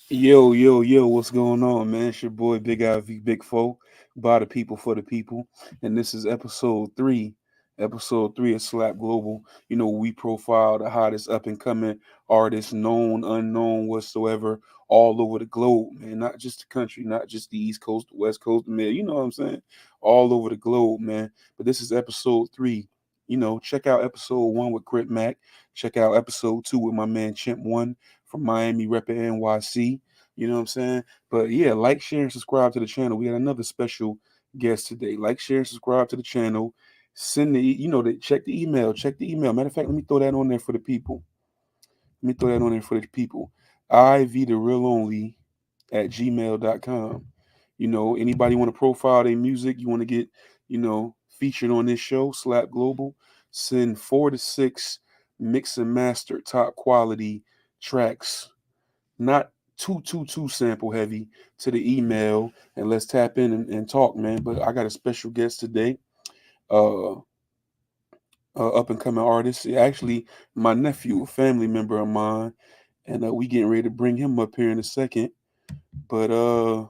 Yo, what's going on, man? It's your boy Big IV Big Foe, by the people for the people. And this is episode three. Episode three of Slap Global. We profile the hottest up and coming artists, known, unknown, whatsoever, all over the globe, man. Not just the country, not just the East Coast, the West Coast, the Mid, you know what I'm saying? All over the globe, man. But this is episode three. Check out episode one with Crit Mac. Check out episode two with my man Chimp One from Miami, repping NYC. You know what I'm saying? But yeah, like, share, and subscribe to the channel. We got another special guest today. Like, share, and subscribe to the channel. Send check the email. Check the email. Matter of fact, let me throw that on there for the people. Let me throw that on there for the people. IV the real only at gmail.com. Anybody want to profile their music, you want to get, featured on this show, Slap Global, send 4 to 6 mix and master top quality tracks, not too sample heavy, to the email, and let's tap in and talk, man. But I got a special guest today, uh, up and coming artist. Actually, my nephew, a family member of mine, and we getting ready to bring him up here in a second. But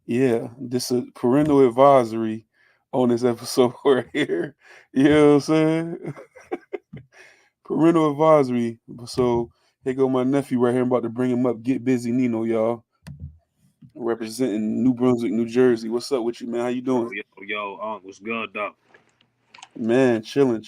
yeah, this is parental advisory on this episode right here. You know what I'm saying? Parental advisory. So here go my nephew right here. I'm about to bring him up. Getbizzynino, y'all. Representing New Brunswick, New Jersey. What's up with you, man? How you Yo, doing? yo, yo, what's good, though? Man, chilling.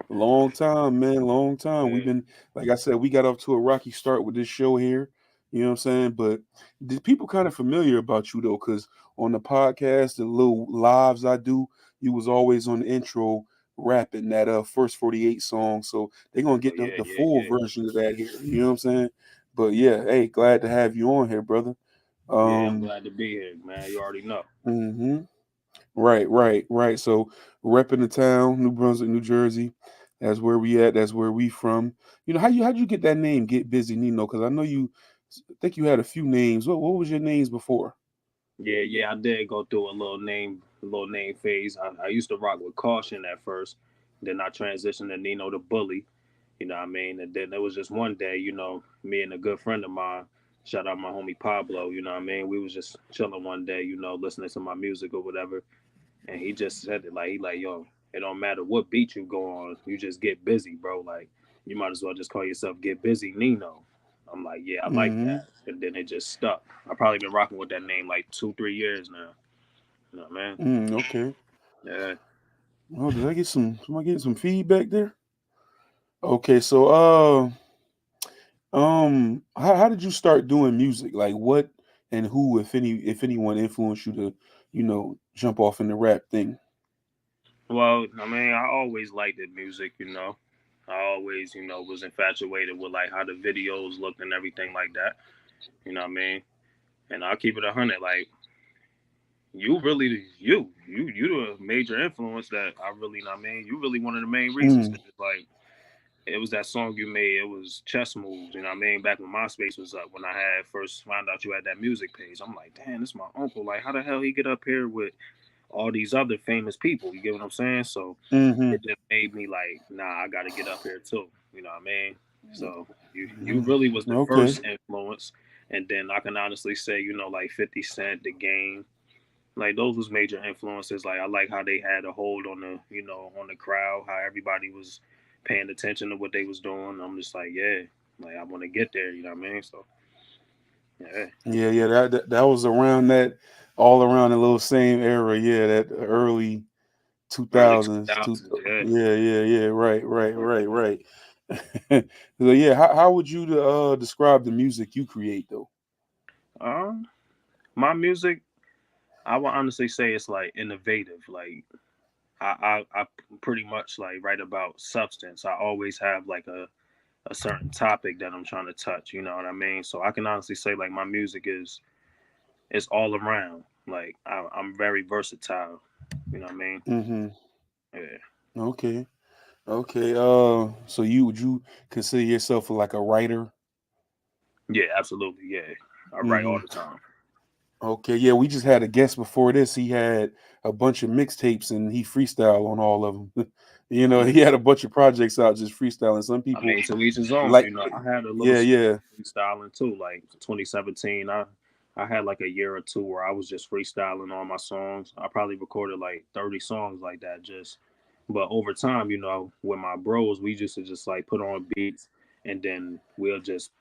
Long time, man. Long time. We've Yeah, been, like I said, we got off to a rocky start with this show here. You know what I'm saying? But the people kind of familiar about you though, because on the podcast, the little lives I do, you was always on the intro rapping that first 48 song. So they're gonna oh get the, yeah, the yeah, full yeah, version of that here. You know what I'm saying? But yeah, hey, glad to have you on here, brother. yeah. I'm Um, glad to be here, man. You already know. hmm Right. So repping the town, New Brunswick, New Jersey. That's where we at. That's where we from. How'd you get that name, Get Busy Nino? Because I know I think you had a few names. What was your names before? Yeah, yeah. I did go through a little name phase. I used to rock with Caution at first, then I transitioned to Nino the Bully. You know what I mean? And then there was just one day, me and a good friend of mine, shout out my homie Pablo. You know what I mean? We was just chilling one day, listening to my music or whatever. And he just said it like he like, yo, it don't matter what beat you go on, you just get busy, bro. Like you might as well just call yourself Get Busy Nino. I'm like, yeah, I like Mm-hmm. that. And then it just stuck. I probably been rocking with that name like 2, 3 years now. You know what I mean? Okay. Yeah. Oh, did I get am I getting some feedback there? Okay, so how did you start doing music? Like what and who, if anyone influenced you to, jump off in the rap thing? Well, I mean, I always liked the music. I always, was infatuated with like how the videos looked and everything like that. You know what I mean? And I'll keep it 100. Like you really you the major influence that I really, I mean, you really one of the main reasons, Mm, because like it was that song you made. It was chess moves. You know what I mean? Back when MySpace was up, when I had first found out you had that music page, I'm like, damn, this is my uncle. Like, how the hell he get up here with all these other famous people? You get what I'm saying? So mm-hmm. it just made me like, nah, I got to get up here too. You know what I mean? So you Mm, really was the okay. first influence, and then I can honestly say, like 50 Cent, The Game, like those was major influences. Like I like how they had a hold on the crowd, how everybody was paying attention to what they was doing. I'm just like, yeah, like I want to get there. You know what I mean? So yeah, Yeah. That was around that, all around the little same era. Yeah, that early two early two thousands. Two. thousands. Yeah. Yeah. Right. So yeah, how would you describe the music you create though? Um, my music, I would honestly say it's like innovative. Like I pretty much like write about substance. I always have like a certain topic that I'm trying to touch. You know what I mean? So I can honestly say like my music is all around. Like I'm very versatile. You know what I mean? Mm-hmm. Yeah. Okay. Okay. So would you consider yourself like a writer? Yeah, absolutely. Yeah. I write Mm-hmm. all the time. Okay, yeah, we just had a guest before this. He had a bunch of mixtapes and he freestyle on all of them. He had a bunch of projects out just freestyling. Some I people mean, to each his own. like, You know, I had a little yeah, yeah. freestyling too. Like 2017, I had like a year or two where I was just freestyling on my songs. I probably recorded like 30 songs like that. Just, but over time, you know, with my bros, we used to just like put on beats and then we'll just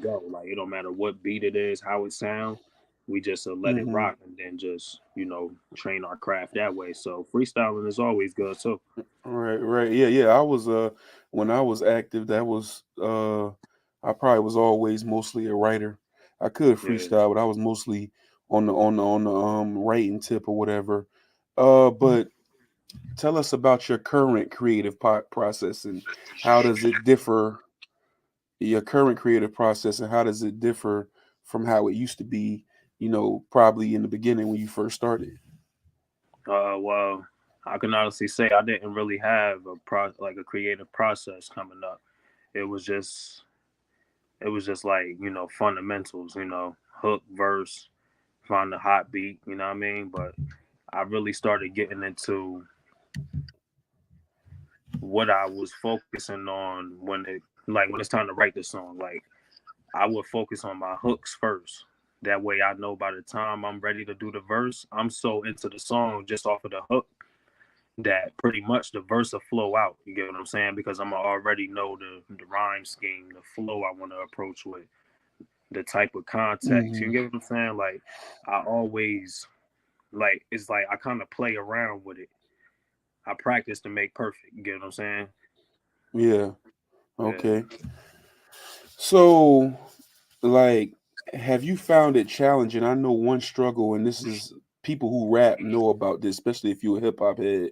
go. Like it don't matter what beat it is, how it sound. We just let it Hmm. rock and then just train our craft that way. So freestyling is always good too. Right, right. Yeah, yeah. I was when I was active, that was I probably was always mostly a writer. I could Yeah. freestyle, but I was mostly on the writing tip or whatever. But tell us about your current creative process and how does it differ, your current creative process, and how does it differ from how it used to be, probably in the beginning when you first started? Well, I can honestly say I didn't really have like a creative process coming up. It was just like fundamentals. Hook, verse, find the hot beat. You know what I mean? But I really started getting into what I was focusing on when it's time to write the song. Like I would focus on my hooks first. That way I know by the time I'm ready to do the verse, I'm so into the song just off of the hook that pretty much the verse will flow out. You get what I'm saying? Because I'm already know the rhyme scheme, the flow I want to approach with, the type of context. You Hmm. get what I'm saying? Like I always it's like I kind of play around with it. I practice to make perfect. You get what I'm saying? Yeah. Yeah. Okay. So, like, have you found it challenging? I know one struggle, and this is people who rap know about this, especially if you're a hip hop head.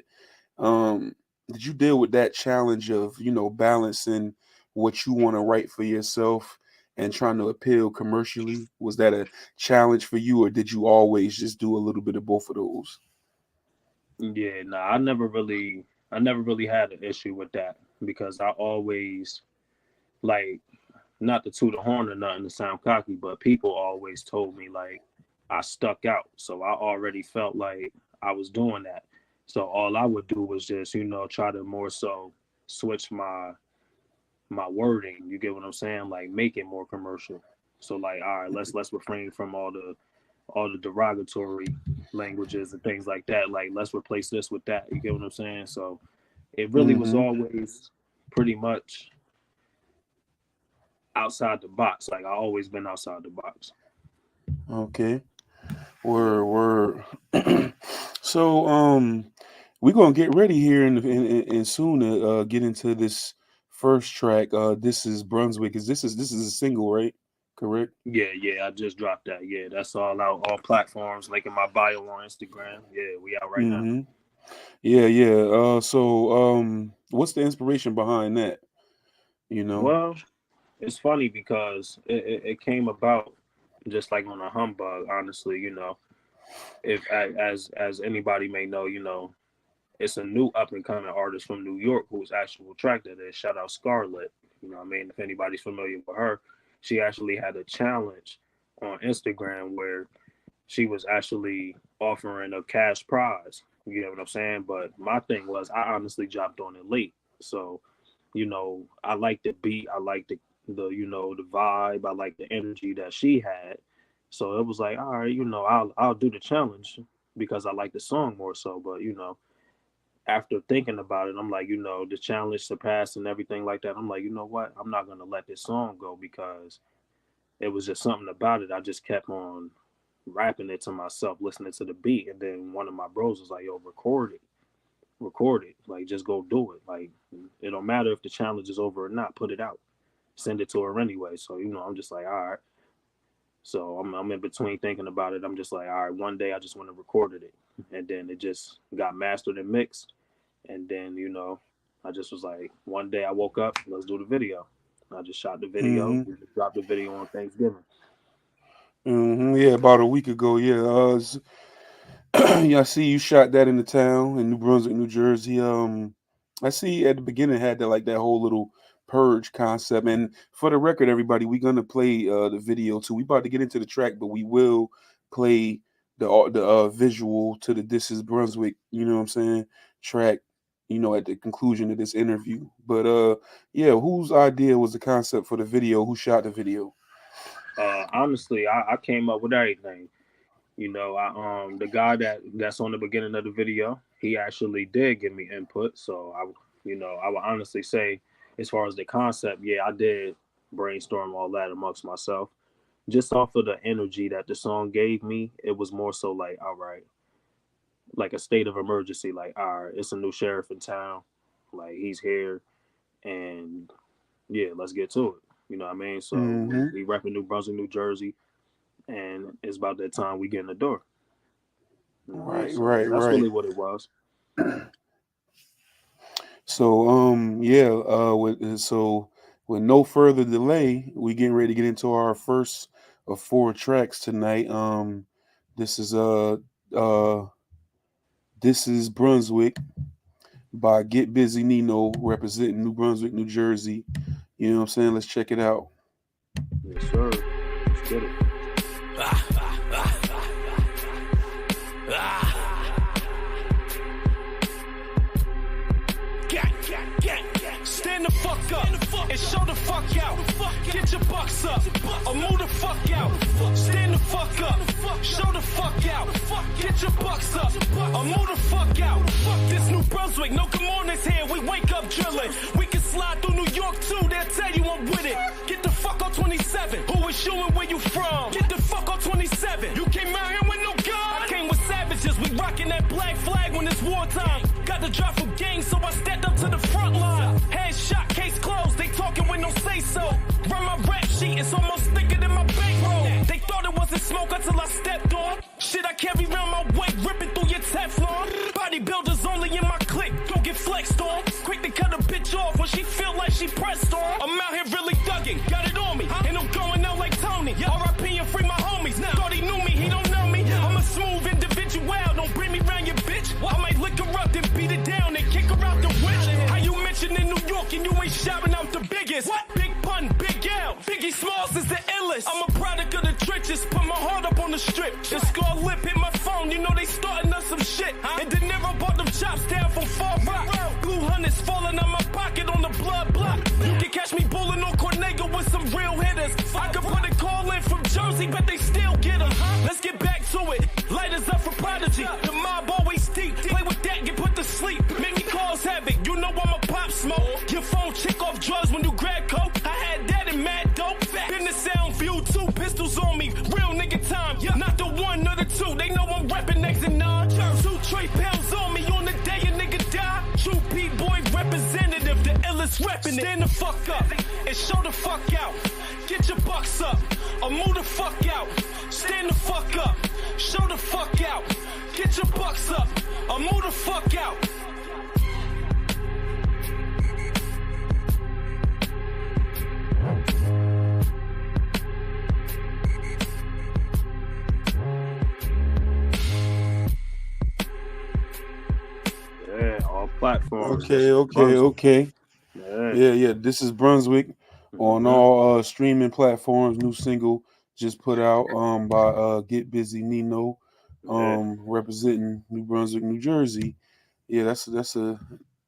Um, did you deal with that challenge of, balancing what you want to write for yourself and trying to appeal commercially? Was that a challenge for you, or did you always just do a little bit of both of those? Yeah, nah, I never really had an issue with that because I always like not to toot a horn or nothing to sound cocky, but people always told me like I stuck out. So I already felt like I was doing that. So all I would do was just, try to more so switch my wording. You get what I'm saying? Like make it more commercial. So like, all right, let's refrain from all the derogatory languages and things like that. Like let's replace this with that. You get what I'm saying? So it really was Mm-hmm. always pretty much outside the box. Like I always been outside the box. Okay. Yeah. Word. So, we're gonna get ready here and soon to get into this first track. This is Brunswick. This is a single, right? Correct. Yeah. I just dropped that. Yeah, that's all out, all platforms. Like in my bio on Instagram. Yeah, we out right now. Mm-hmm. Yeah, yeah. So, what's the inspiration behind that? You know. Well, it's funny because it came about just like on a humbug. Honestly, if as anybody may know, it's a new up and coming artist from New York who's actual track that is. Shout out Scarlett. You know what I mean? If anybody's familiar with her, she actually had a challenge on Instagram where she was actually offering a cash prize. You know what I'm saying? But my thing was I honestly dropped on it late. So, I like the beat, I like the the vibe, I like the energy that she had. So it was like, all right, I'll do the challenge because I like the song more so. But after thinking about it, I'm like, the challenge surpassed and everything like that. I'm like, you know what? I'm not gonna let this song go because it was just something about it. I just kept on rapping it to myself, listening to the beat, and then one of my bros was like, "Yo, record it, like just go do it. Like it don't matter if the challenge is over or not. Put it out, send it to her anyway." So I'm just like, all right. So I'm in between thinking about it. I'm just like, all right. One day I just went and recorded it, and then it just got mastered and mixed, and then I just was like, one day I woke up, let's do the video. I just shot the video. Mm-hmm. We just dropped the video on Thanksgiving. Mm-hmm. Yeah, about a week ago. Yeah. Yeah, I see you shot that in the town in New Brunswick, New Jersey. I see at the beginning had that whole little purge concept. And for the record, everybody, we're gonna play the video too. We about to get into the track, but we will play the visual to the "This Is Brunswick," you know what I'm saying, track, at the conclusion of this interview. But yeah, whose idea was the concept for the video? Who shot the video? Honestly, I came up with everything. The guy that's on the beginning of the video, he actually did give me input. So I would honestly say, as far as the concept, yeah, I did brainstorm all that amongst myself, just off of the energy that the song gave me. It was more so like, all right, like a state of emergency. Like, all right, it's a new sheriff in town. Like, he's here, and yeah, let's get to it. You know what I mean? So Hmm. we repping New Brunswick, New Jersey, and it's about that time we get in the door. You know what I mean? Right, So right, that's right. really what it was. So yeah, with no further delay, we getting ready to get into our first of four tracks tonight. This is uh this is Brunswick by Getbizzynino, representing New Brunswick, New Jersey. You know what I'm saying? Let's check it out. Yes, sir. Let's get it. Stand the fuck up and show the fuck out. Get your bucks up or move the fuck out. Stand the fuck up, show the fuck out. Get your bucks up or move the fuck out. This New Brunswick, no good mornings here. We wake up drilling. We can slide through New York too. They'll tell you I'm with it. Get the fuck on 27. Who is you and where you from? Get the fuck on 27. You came out here with no gun. I came with savages. We rocking that black flag when it's wartime. Got the drop from gangs, so I stepped up to the front line. Headshot, case closed. They talking with no say so. Run my rap sheet, it's almost thicker than my bankroll. They thought it wasn't smoke until I stepped on. Shit, I carry around my weight, ripping through your Teflon. Bodybuilders only in my clique, don't get flexed on. Quick to cut a bitch off when she feel like she pressed on. I'm out here really thugging, got it on me, and I'm going out like Tony. R.I.P. and free my homies. Thought he knew me, he don't know me. I'm a smooth individual, don't bring me round your bitch. I might lick her up, then beat it down and kick her out the witch. How you mentioning New York and you ain't shouting out the biggest? What? Big pun, big L. Biggie Smalls is the illest. I'm a product of the trenches, put my heart up on the strip. The scar lip hit my phone, you know they starting us some shit. And De Niro bought them chops down from Far Rock. Blue hunters falling out my pocket on the blood block. You can catch me bulling on Cornega with some real hitters. I could put a call in from Jersey, but they still get them. Let's get back to it. Lighters up for Prodigy. The mob always deep. Play with that, get put to sleep. Make me cause havoc. You know I'm a pop smoke. Your phone chick off drugs when you grab coke. I had that in mad dope. Been the sound view, 2 pistols on me. Real nigga time. Not the 1 or the 2. They know I'm rapping next and 9. 2 Trey pounds on me on the day a nigga die. True P-boy representative, the illest reppin' it. Stand the fuck up and show the fuck out. Get your bucks up or move the fuck out. Stand the fuck up, show the fuck out. Get your bucks up or move the fuck out. Yeah, all platforms. Okay, okay, Brunswick. okay. Yeah. Yeah. This is Brunswick on Mm-hmm. all streaming platforms. New single just put out by Getbizzynino, Yeah. representing New Brunswick, New Jersey. Yeah, that's a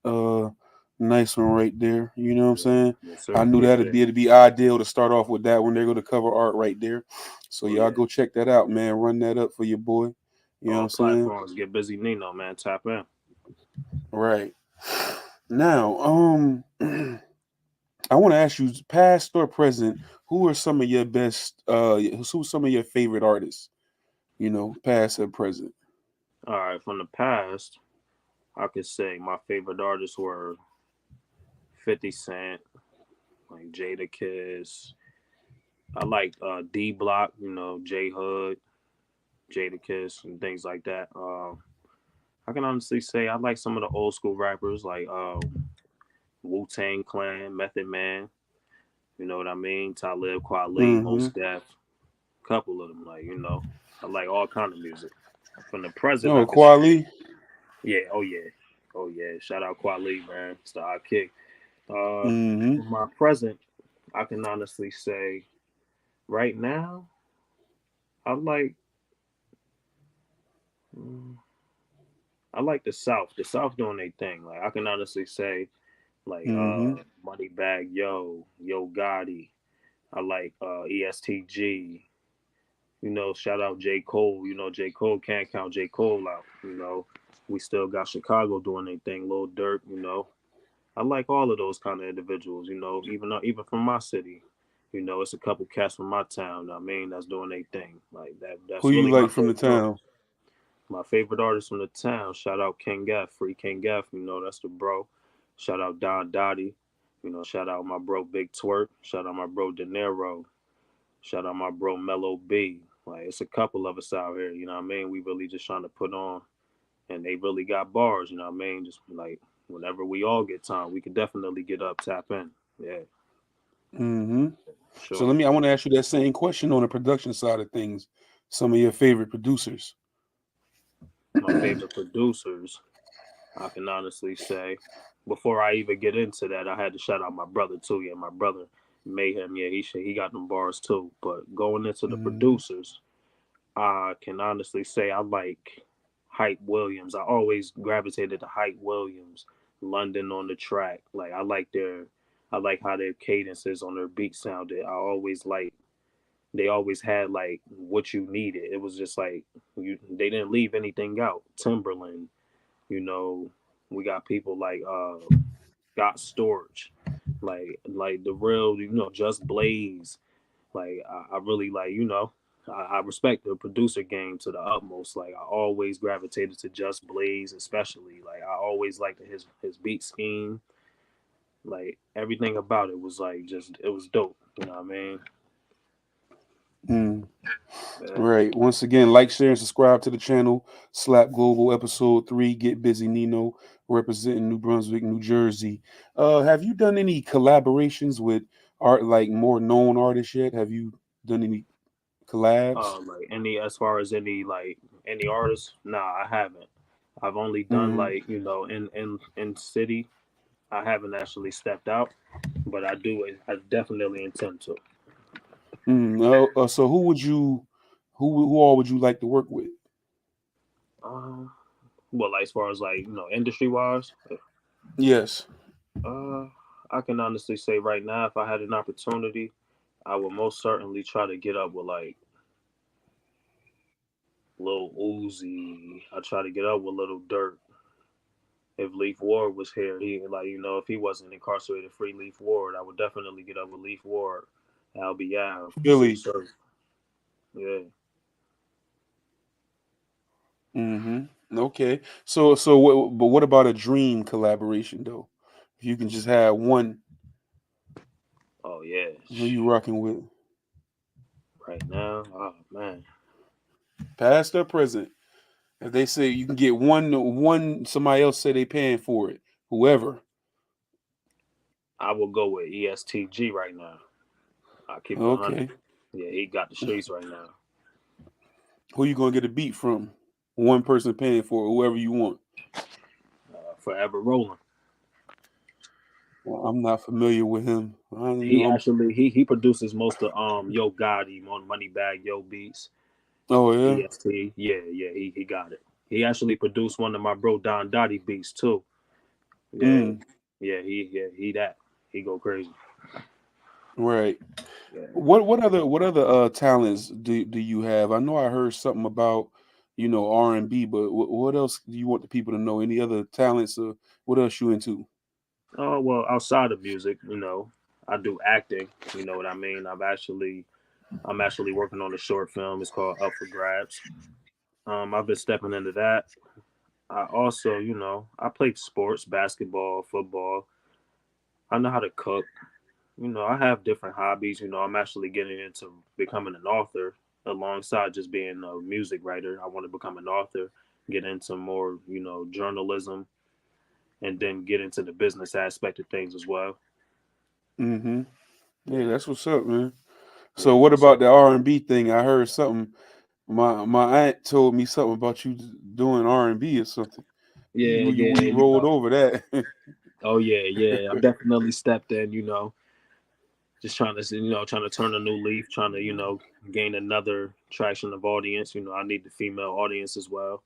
uh nice one right there. You know what I'm saying? Yes, I sir. knew that'd Appreciate it. be ideal to start off with that when they're going to cover art right there. So Oh y'all yeah. go check that out, man. Run that up for your boy. You know what All I'm saying? platforms. Get busy, Nino, man. Tap in. Right. Now, I want to ask you, past or present, who are some of your best who's some of your favorite artists, past or present? All right. From the past, I could say my favorite artists were 50 Cent, like Jada Kiss. I like D Block, J Hood, Jada Kiss, and things like that. I can honestly say I like some of the old school rappers like Wu Tang Clan, Method Man. You know what I mean? Talib Kweli, Mm-hmm. Mos Def, couple of them. I like all kind of music. From the present, I Oh, could say, Kweli. yeah, oh yeah. Shout out Kweli, man. It's the hot kick. Mm-hmm. For my present, I can honestly say, right now, I like Mm, I like the South. The South doing their thing. Like I can honestly say, like Mm-hmm. Moneybag Yo Gotti. I like ESTG. Shout out J. Cole. J. Cole can't count J. Cole out. We still got Chicago doing their thing, Lil Durk. I like all of those kind of individuals, even from my city. It's a couple cats from my town, I mean, that's doing their thing. Like Who that's you really my like from the favorite town? artist. My favorite artist from the town, shout out King Gaff, free King Gaff, that's the bro. Shout out Don Dottie, shout out my bro Big Twerk, shout out my bro De Niro, shout out my bro Mellow B. Like it's a couple of us out here, you know what I mean? We really just trying to put on, and they really got bars, you know what I mean? Just like whenever we all get time, we can definitely get up, tap in. Yeah, Mm-hmm. So sure. I want to ask you that same question on the production side of things. Some of your favorite producers. My favorite producers, I can honestly say, before I even get into that, I had to shout out my brother too. Yeah, my brother Mayhem. Yeah, he got them bars too. But going into the Mm-hmm. producers, I can honestly say I like Hype Williams. I always gravitated to Hype Williams, London on the track. Like I like how their cadences on their beat sounded. They always had like what you needed. It was just like they didn't leave anything out. Timberland, you know, we got people like Got Storage, like the real, Just Blaze. Like I really like, I respect the producer game to the utmost. Like I always gravitated to Just Blaze, especially. Like I always liked his beat scheme. Like everything about it was like just it was dope. You know what I mean? Mm. Yeah. Right. Once again, like, share, and subscribe to the channel. Slap Global Episode 3. Get Busy Nino, representing New Brunswick, New Jersey. Have you done any collaborations with like more known artists yet? Have you done any collabs? Like any as far as any artists, nah, I haven't. I've only done Mm-hmm. like in city. I haven't actually stepped out, but I do. I definitely intend to. So who all would you like to work with? Um, well, like, as far as like industry wise, Yes. uh, I can honestly say right now, if I had an opportunity, I would most certainly try to get up with like Lil Uzi. I try to get up with Little Dirt. If Leaf Ward was here, if he wasn't incarcerated, free Leaf Ward, I would definitely get up with Leaf Ward, Albie Av, Sue Billy. Surf. Yeah. Mm-hmm. Okay. But what about a dream collaboration though? If you can just have one, Oh yeah. who you rocking with? Right now, oh man, Past or present? If they say you can get one somebody else say they paying for it. Whoever. I will go with ESTG right now. I keep it 100. Okay. Yeah, he got the streets right now. Who you gonna get a beat from? One person paying for it, whoever you want. Forever rolling. Well, I'm not familiar with him. He actually he produces most of Yo Gotti on Moneybag Yo beats. Oh yeah. EST. Yeah, he got it. He actually produced one of my bro Don Dottie beats too. Yeah, Mm, he that. He go crazy. right. Yeah. What other talents do you have? I know I heard something about R&B, but what else do you want the people to know? Any other talents or what else you into? Oh well, outside of music, I do acting. You know what I mean? I'm actually working on a short film. It's called Up for Grabs. I've been stepping into that. I also, I played sports, basketball, football. I know how to cook. I have different hobbies. I'm actually getting into becoming an author alongside just being a music writer. I want to become an author, get into more, journalism, and then get into the business aspect of things as well. Mm-hmm. Yeah, that's what's up, man. So Yeah, what most about the certainly. R&B thing? I heard something. My aunt told me something about you doing R&B or something. Yeah, We yeah, rolled over that. Oh yeah. I've definitely stepped in. Just trying to, trying to turn a new leaf, trying to, gain another traction of audience. I need the female audience as well.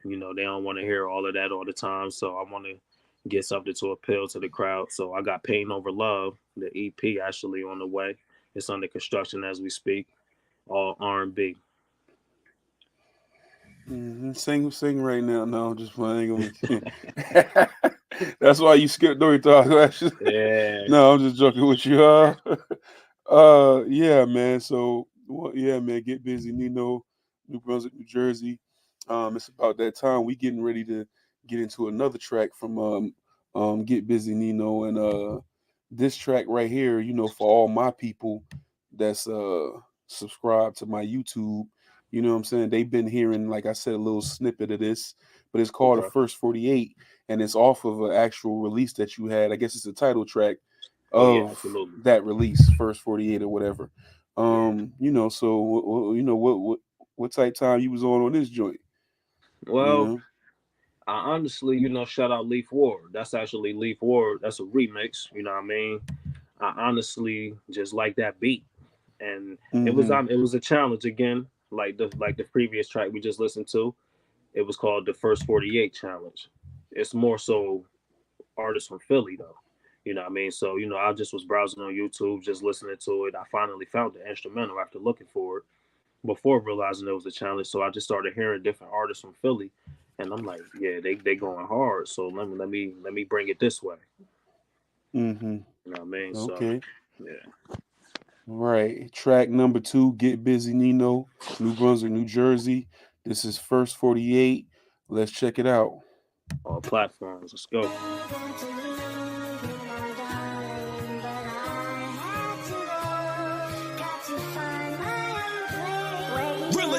You know, they don't want to hear all of that all the time. So I want to get something to appeal to the crowd. So I got Pain Over Love, the EP actually on the way. It's under construction as we speak. All R&B. Sing right now. No, just playing. That's why you skipped Dory Talk. Yeah. No, I'm just joking with you. Yeah, man. So, well, yeah, man. Get Busy, Nino, New Brunswick, New Jersey. It's about that time. We getting ready to get into another track from Get Busy, Nino, and this track right here. You know, for all my people that's subscribed to my YouTube. You know what I'm saying? They've been hearing, like I said, a little snippet of this, but it's called The First 48, and it's off of an actual release that you had. I guess it's a title track of that release, First 48 or whatever. You know, so you know what type time you was on this joint? Well, you know? I honestly, you know, shout out Leaf Ward. That's actually Leaf Ward. That's a remix. You know what I mean? I honestly just like that beat, and it was a challenge again, like the previous track we just listened to. It was called the First 48 Challenge. It's more so artists from Philly though. You know what I mean? So, you know, I just was browsing on YouTube, just listening to it. I finally found the instrumental after looking for it before realizing it was a challenge. So I just started hearing different artists from Philly, and I'm like, yeah, they going hard. So let me bring it this way. You know what I mean? Okay. So, yeah. Right. Track number 2, Get Busy, Nino, New Brunswick, New Jersey. This is First 48. Let's check it out. All platforms. Let's go.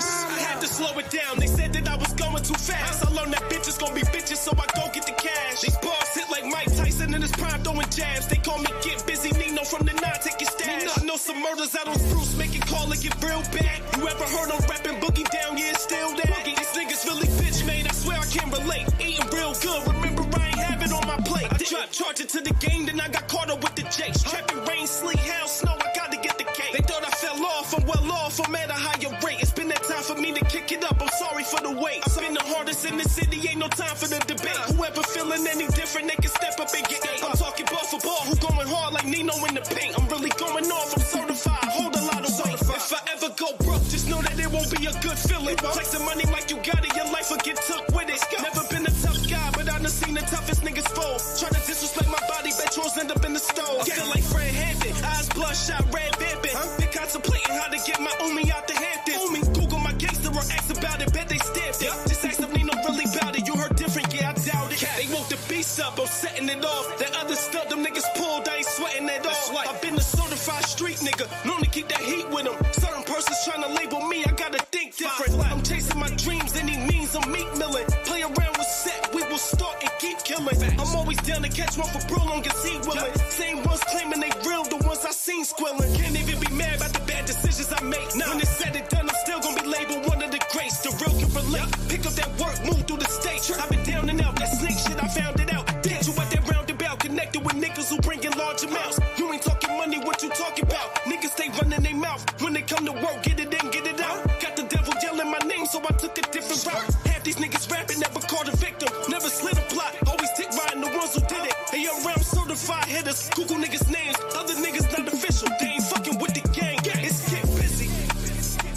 I had to slow it down. They said that I was going too fast. I learned that bitches gonna be bitches, so I go get the cash. These bars hit like Mike Tyson in his prime throwing jabs. They call me Get Busy Nino from the 9, take your stash. I know some murders out on Bruce, making call it get real bad. You ever heard on rapping boogie down? Yeah, it's still that. These niggas really bitch made. I swear I can't relate. Eating real good. Remember I ain't have it on my plate. I dropped charging to the game, then I got caught up with the Jakes. Trapping rain, sleet, hail, snow. I got to get the cake. They thought I fell off. I'm well off. I'm at a higher rate. It's been that time for me to kick it up. I'm sorry for the wait. I've been the hardest in the city. Ain't no time for the debate. Whoever feeling any different, they can step up and get eight. I'm talking ball for ball. Who going hard like Nino in the paint? I'm really going off. I'm certified. Hold a lot of weight. If I ever go broke, just know that it won't be a good feeling. Take some money like you got it. Your life will get took with it. Never been a tough guy, but I done seen the toughest niggas fall. Try to disrespect my body, bet yours end up in the stove. I feel like Fred Hampton. Eyes bloodshot, red vamping. Been contemplating how to get my Umi out the Hamptons. Google my gangster or ask about it, bet they stamped it. Just ask if Nino really about it. You heard different, yeah, I doubt it. They woke the beast up, I'm setting it off. That other stuff, them niggas pulled, I ain't sweating it off. I've been a certified street nigga, known to keep that heat with them. Certain persons trying to label me, I gotta think different. I'm chasing my dreams, any means I'm meat milling. Play around with set, we will start and keep killing. I'm always down to catch one for bro, long as he willing. Same ones claiming they real, the ones I seen squilling. Can't even be mad about the bad decisions I make. When it's said and done, I'm still gonna be labeled one of the greats. The real can relate. Pick up that work, move through the state. I've been down and out, that snake shit, I found it out. Did you at that roundabout, connected with niggas who bring in large amounts. You ain't talking money, what you talking about? Niggas stay running their mouth. When they come to work, get it in, get it out. Got the devil yelling my name, so I took a different route. Half these niggas rapping, never caught a victim. Never slid a plot, always tick riding the ones who did it. Hey, yo, I'm certified hitters. Google niggas' names, other niggas not official. They ain't fucking with the gang. It's Get Busy.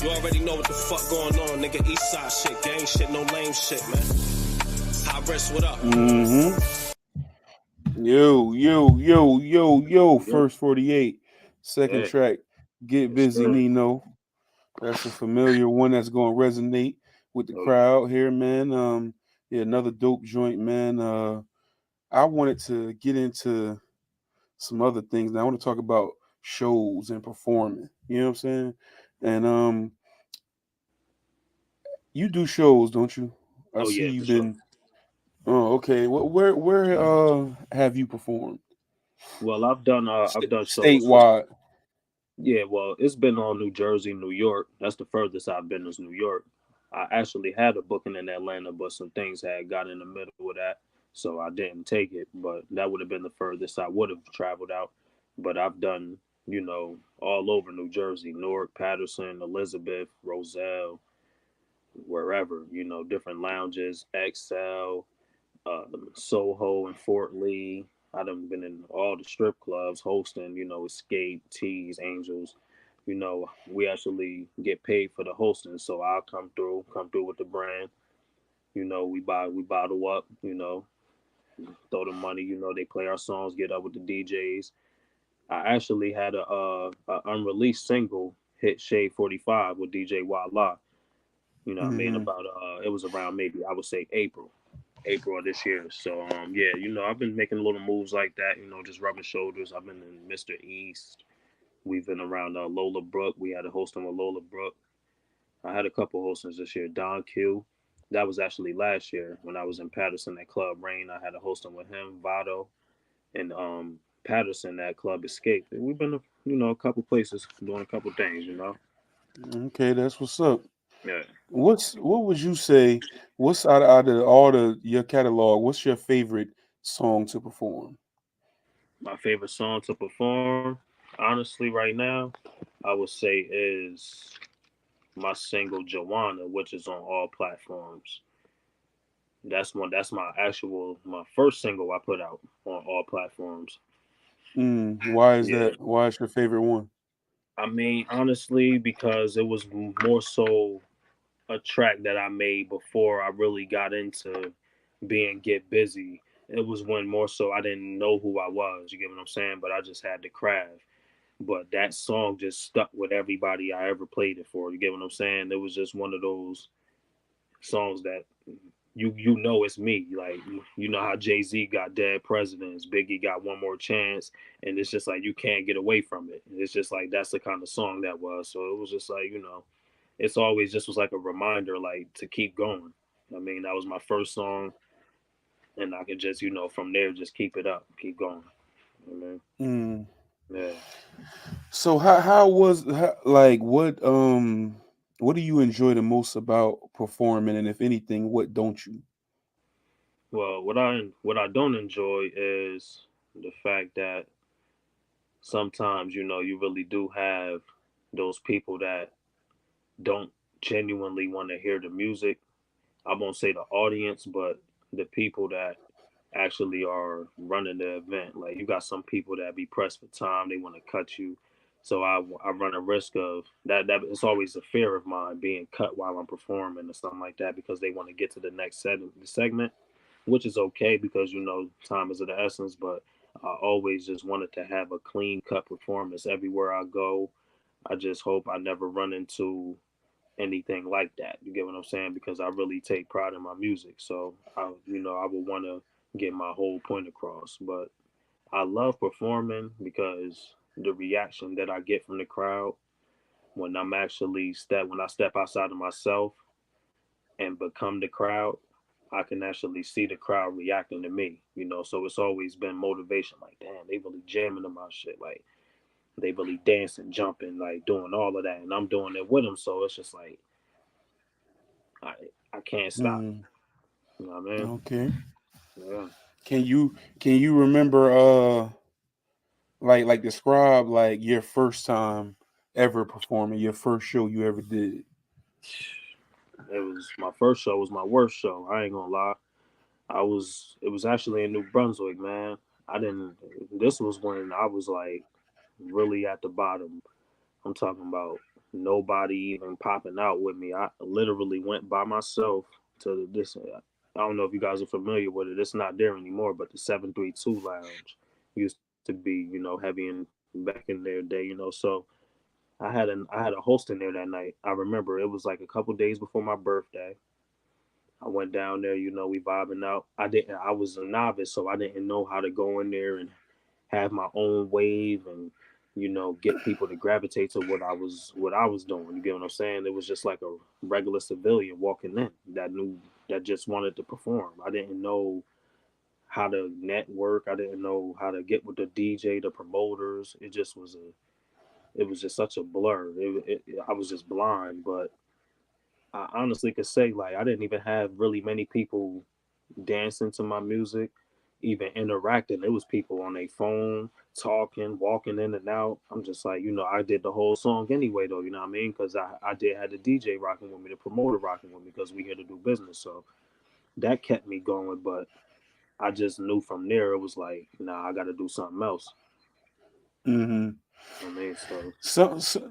You already know what the fuck going on, nigga. East side shit, gang shit, no lame shit, man. High risk, what up? Yo. First 48. Second track, Get Busy, Nino. That's a familiar one that's going to resonate with the crowd here, man. Yeah, another dope joint, man. I wanted to get into some other things. Now I want to talk about shows and performing. You know what I'm saying? And you do shows, don't you? I see you've been. Sure. Oh, okay. Where have you performed? Well, I've done statewide. Yeah, well, it's been on New Jersey, New York. That's the furthest I've been is New York. I actually had a booking in Atlanta, but some things had got in the middle of that, so I didn't take it. But that would have been the furthest I would have traveled out. But I've done, you know, all over New Jersey, Newark, Patterson, Elizabeth, Roselle, wherever, different lounges, XL, Soho and Fort Lee. I done been in all the strip clubs hosting, Escape, Tease, Angels. We actually get paid for the hosting, so I'll come through with the brand. We bottle up, throw the money. They play our songs, get up with the DJs. I actually had a unreleased single hit Shade 45 with DJ Wala. Mm-hmm. About it was around maybe I would say April of this year. So yeah, I've been making little moves like that, just rubbing shoulders. I've been in Mr. East. We've been around Lola Brooke. We had a hosting with Lola Brooke. I had a couple hostings this year. Don Q. That was actually last year when I was in Patterson at Club Rain. I had a hosting with him, Vado, and Patterson at Club Escape. We've been, a couple places doing a couple things. Okay, that's what's up. Yeah. What would you say? What's out of all the your catalog? What's your favorite song to perform? My favorite song to perform, honestly, right now, I would say is my single Joanna, which is on all platforms. That's my first single I put out on all platforms. Why is Yeah. that? Why is your favorite one? I mean, honestly, because it was more so a track that I made before I really got into being Get Busy. It was when more so I didn't know who I was, you get what I'm saying? But I just had the craft. But that song just stuck with everybody I ever played it for. You get what I'm saying? It was just one of those songs that it's me. Like how Jay-Z got Dead Presidents, Biggie got One More Chance, and it's just like you can't get away from it. It's just like that's the kind of song that was. So it was just like, it's always just was like a reminder like to keep going. I mean, that was my first song, and I could just, from there just keep it up, keep going. I mean, Mm. yeah. So how was like what do you enjoy the most about performing, and if anything, what don't you? Well, what I don't enjoy is the fact that sometimes, you really do have those people that don't genuinely want to hear the music. I won't say the audience, but the people that actually are running the event. Like you got some people that be pressed for time, they want to cut you. So I run a risk of that. It's always a fear of mine being cut while I'm performing or something like that because they want to get to the next segment, which is okay because time is of the essence. But I always just wanted to have a clean cut performance everywhere I go. I just hope I never run into anything like that. You get what I'm saying? Because I really take pride in my music. So I would want to get my whole point across. But I love performing because the reaction that I get from the crowd when when I step outside of myself and become the crowd, I can actually see the crowd reacting to me. So it's always been motivation. Like, damn, they really jamming to my shit. Like, they really dancing, jumping, like doing all of that, and I'm doing it with them. So it's just like I I can't stop. Mm. You know what I mean? Okay. Yeah. Can you remember like describe like your first time ever performing, your first show you ever did? It was my first show. Was my worst show. I ain't gonna lie. It was actually in New Brunswick, man. I didn't. This was when I was like really at the bottom. I'm talking about nobody even popping out with me. I literally went by myself to this. I don't know if you guys are familiar with it. It's not there anymore, but the 732 Lounge used to be, heavy in back in their day, So I had a host in there that night. I remember it was like a couple days before my birthday. I went down there, we vibing out. I was a novice, so I didn't know how to go in there and have my own wave and get people to gravitate to what I was doing. You get what I'm saying? It was just like a regular civilian walking in that just wanted to perform. I didn't know how to network. I didn't know how to get with the DJ, the promoters. It was just such a blur. I was just blind, but I honestly could say like I didn't even have really many people dancing to my music, even interacting. It was people on their phone. talking, walking in and out. I'm just like, I did the whole song anyway, though. You know what I mean? Because I did have the DJ rocking with me, the promoter rocking with me, because we here to do business. So that kept me going. But I just knew from there it was like, nah, I got to do something else. Mm-hmm. I mean, so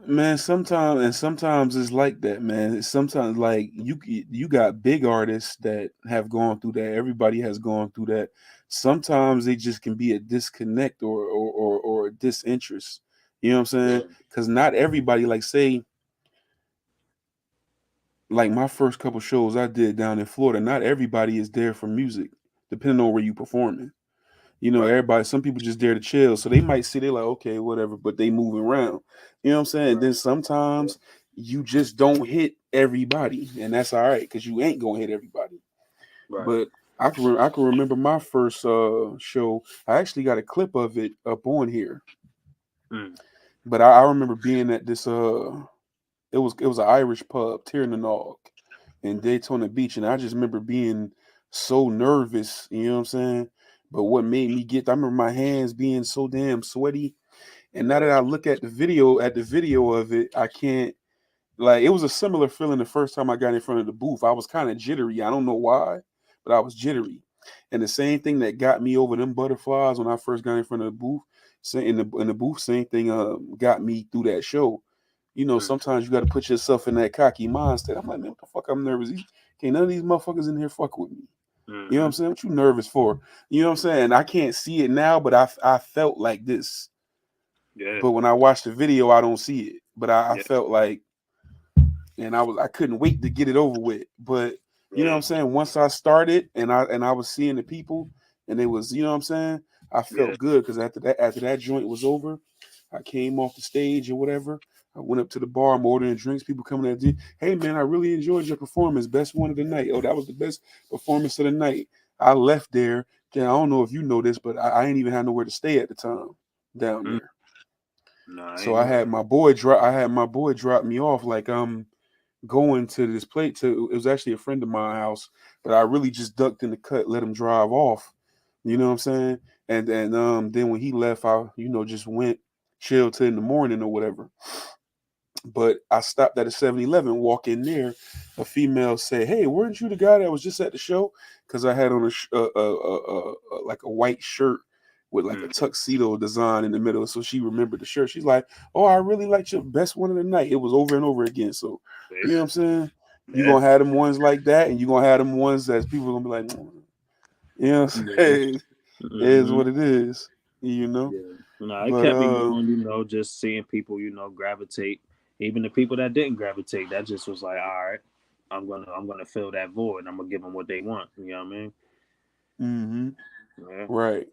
Man, sometimes it's like that, man. It's sometimes like you got big artists that have gone through that. Everybody has gone through that. Sometimes they just can be a disconnect or a disinterest. You know what I'm saying? yeah, Because not everybody, like say, like my first couple shows I did down in Florida, not everybody is there for music, depending on where you performing. You know, right, everybody, some people just there to chill. So they might see, they're like, okay, whatever, but they moving around. You know what I'm saying? right, Then yeah, sometimes you just don't hit everybody, and that's all right, because you ain't gonna hit everybody. right, But I can remember my first show. I actually got a clip of it up on here. mm, But I remember being at this it was an Irish pub, Tirnanog, in Daytona Beach, and I just remember being so nervous. You know what I'm saying? But what made me I remember my hands being so damn sweaty. And now that yeah, I look at the video of it, I can't, like, it was a similar feeling the first time I got in front of the booth. I was kind of jittery. I don't know why, but I was jittery. And the same thing that got me over them butterflies when I first got in front of the booth, in the booth, same thing got me through that show. You know, mm, sometimes you got to put yourself in that cocky mindset. I'm like, man, what the fuck? I'm nervous. Can't none of these motherfuckers in here fuck with me. You know what mm-hmm, I'm saying? What you nervous for? You know what I'm saying? I can't see it now, but I felt like this. yeah, But when I watched the video, I don't see it. But I yeah, felt like, and I couldn't wait to get it over with. But you know what yeah, I'm saying? Once I started and I was seeing the people and it was, you know what I'm saying? I yeah, felt good because after that joint was over, I came off the stage or whatever. I went up to the bar, I'm ordering drinks, people coming at me. Hey man, I really enjoyed your performance. Best one of the night. Oh, that was the best performance of the night. I left there. I don't know if you know this, but I ain't even had nowhere to stay at the time down mm. there. No, I So ain't know that. I had my boy drop me off like going to this plate to it was actually a friend of mine house, but I really just ducked in the cut, let him drive off. You know what I'm saying? And then when he left, I just went chill till in the morning or whatever. But I stopped at a 7-Eleven, walk in there, a female say, "Hey, weren't you the guy that was just at the show?" Because I had on like a white shirt with like a Mm, tuxedo design in the middle. So she remembered the shirt. She's like, "Oh, I really liked your best one of the night." It was over and over again. So see? you know what I'm saying? You Yeah, gonna have them ones like that, and you gonna have them ones that people gonna be like, you know what I'm yeah, saying? It is mm-hmm. what it is, you know. Yeah, no, it But kept me going. Just seeing people, gravitate. Even the people that didn't gravitate, that just was like, all right, I'm gonna fill that void. I'm gonna give them what they want. You know what I mean? hmm Yeah, right.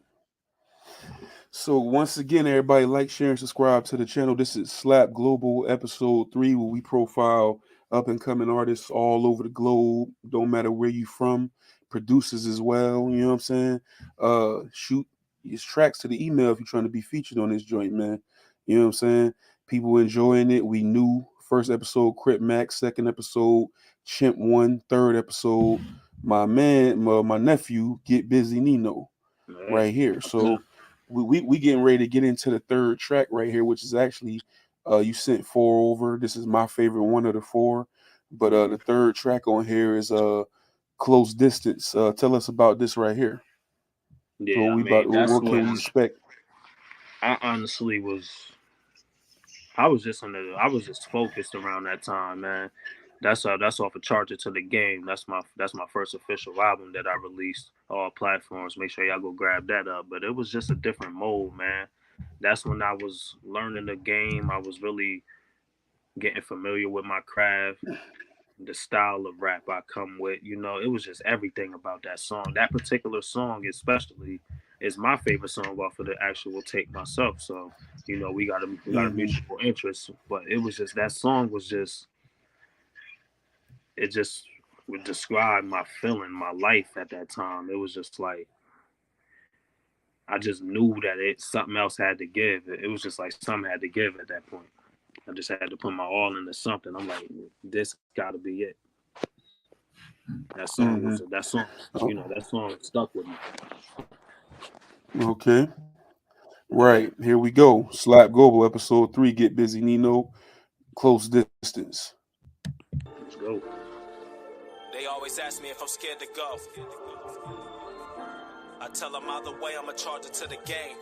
So once again, everybody like, share, and subscribe to the channel. This is Slap Global episode 3, where we profile up and coming artists all over the globe. Don't matter where you from, producers as well. You know what I'm saying? Shoot your tracks to the email if you're trying to be featured on this joint, man. You know what I'm saying? People enjoying it. We knew first episode Crip Max, second episode Chimp One, third episode my man, my nephew, Get Busy Nino yeah, right here. yeah. So we getting ready to get into the third track right here, which is actually you sent 4 over. This is my favorite one of the 4. But Mm-hmm. the third track on here is Close Distance. Tell us about this right here. So Yeah, I mean, that's what can we when expect? I honestly was. I was just focused around that time, man. That's off a Charger to the Game. That's my first official album that I released all platforms. Make sure y'all go grab that up. But it was just a different mode, man. That's when I was learning the game. I was really getting familiar with my craft, the style of rap I come with. It was just everything about that song. That particular song, especially, is my favorite song off of the actual tape myself. So, we got a hmm mutual interest. But it was just that song was just it just would describe my feeling, my life at that time. It was just like I just knew that something else had to give. It was just like something had to give at that point. I just had to put my all into something. I'm like, this got to be it. hmm That song, Oh, that song stuck with me. okay. Right, here we go. Slap Global, episode 3, Get Busy Nino, close distance. Let's go. They always ask me if I'm scared to go. I tell them either way, I'ma charge it to the game.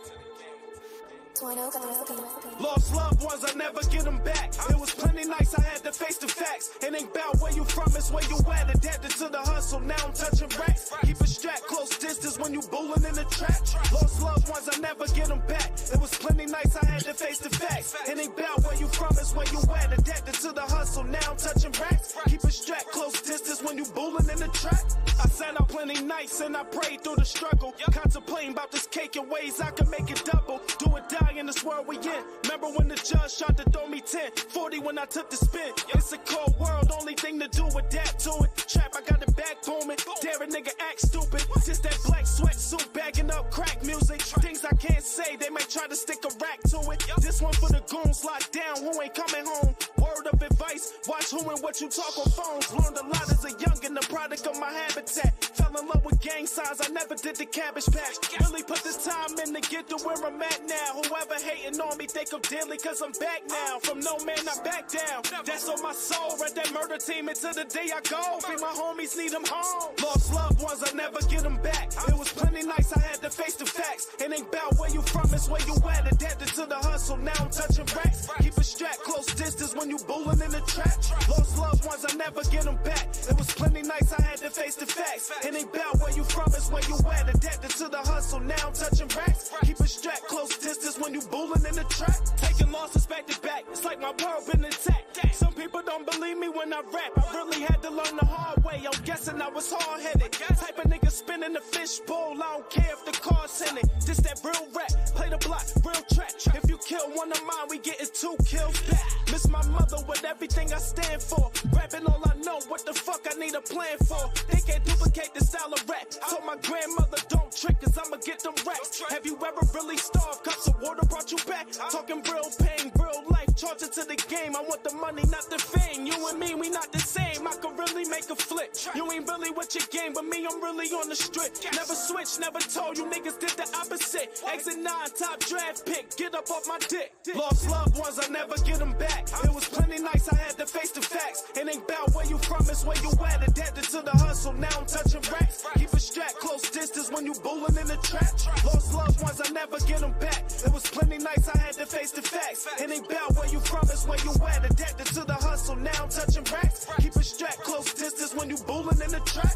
Lost loved ones, I never get them back. It was plenty nights, I had to face the facts. It ain't about where you from, it's where you at. Adapted to the hustle, now I'm touching racks. Keep it strapped, close distance when you bullin' in the trap. Lost loved ones, I never get them back. It was plenty nights, I had to face the facts. It ain't about where you from, it's where you at. Adapted to the hustle, now I'm touching racks. Keep it strapped, close distance when you bullin' in the trap. I sat out plenty nights and I prayed through the struggle. Contemplating about this cake and ways I can make it double. Do or die in this world we in. Remember when the judge tried to throw me 10, 40 when I took the spin. It's a cold world, only thing to do, adapt to it. Trap, I got the back booming. Dare a nigga act stupid. Just that black sweatsuit, bagging up crack music. Things I can't say, they might try to stick a rack to it. This one for the goons locked down, who ain't coming home. Word of advice, watch who and what you talk on phones. Learned a lot as a youngin', the product of my habitat. Fell in love with gang signs, I never did the cabbage patch. Really put this time in to get to where I'm at now. Whoever hating on me think I'm deadly cause I'm back now. From no man I back down. That's on my soul. Read that murder team until the day I go. Free my homies, need them home. Lost loved ones, I never get them back. It was plenty nights I had to face the facts. It ain't about where you from, it's where you at. Adapted to the hustle, now I'm touching racks. Keep it strapped, close distance when you bullin' in the trap. Lost loved ones, I never get them back. It was plenty nights I had to face the facts. It ain't about where you from, it's where you at. Adapted to the hustle, now I'm touching racks. Keep it strapped, close distance when you bullin' in the trap. Taking losses back to back, it's like my world been intact. Some people don't believe me when I rap. I really had to learn the hard way. I'm guessing I was hard-headed. Type of nigga spinning the fishbowl. I don't care if the car's in it. This that real rap, play the block, real trap. If you kill one of mine, we getting 2 kills back. Miss my mother with everything I stand for. Rapping all I know, what the fuck I need a plan for. They can't duplicate the style of rap. Told my grandmother don't trick, cause I'ma get them racks. Have you ever really starved? Cups of water brought you back. Talking real pain, real life, charge it to the game. I want the money, not the fame. You and me, we not the same. I could really make a flip. You ain't really with your game, but me, I'm really on the strip. Never switch, never told you niggas did the opposite. Exit 9, top draft pick, get up off my dick. Lost loved ones, I never get them back. It was plenty nights I had to face the facts. It ain't about where you from, it's where you at. Adapted to the hustle, now I'm touching racks. Keep it strapped, close distance when you bullin' in the trap. Lost loved ones, I never get them back. It was plenty nights I had to face the facts. It ain't about where you from, it's where you at. Adapted to the hustle, now I'm touching racks. Keep it strapped, close distance when you bullin' in the trap.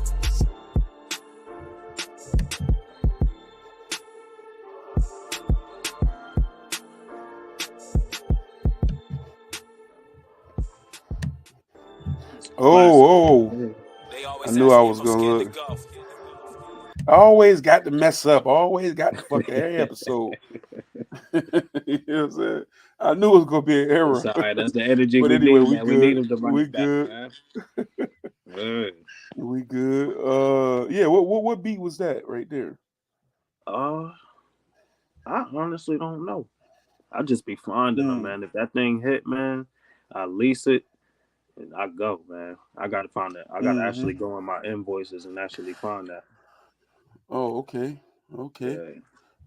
Oh, I knew I was gonna look. I always got to mess up. I always got to fuck every episode. You know what I'm saying? I knew it was gonna be an error. That's all right. That's the energy But we anyway, need, we man. good. We need him to run We it back, good. man. Good. We good. Yeah. What beat was that right there? I honestly don't know. I just be finding them, man. If that thing hit, man, I lease it and I go, man. I gotta find that. I gotta actually go in my invoices and actually find that. Oh, okay. Yeah.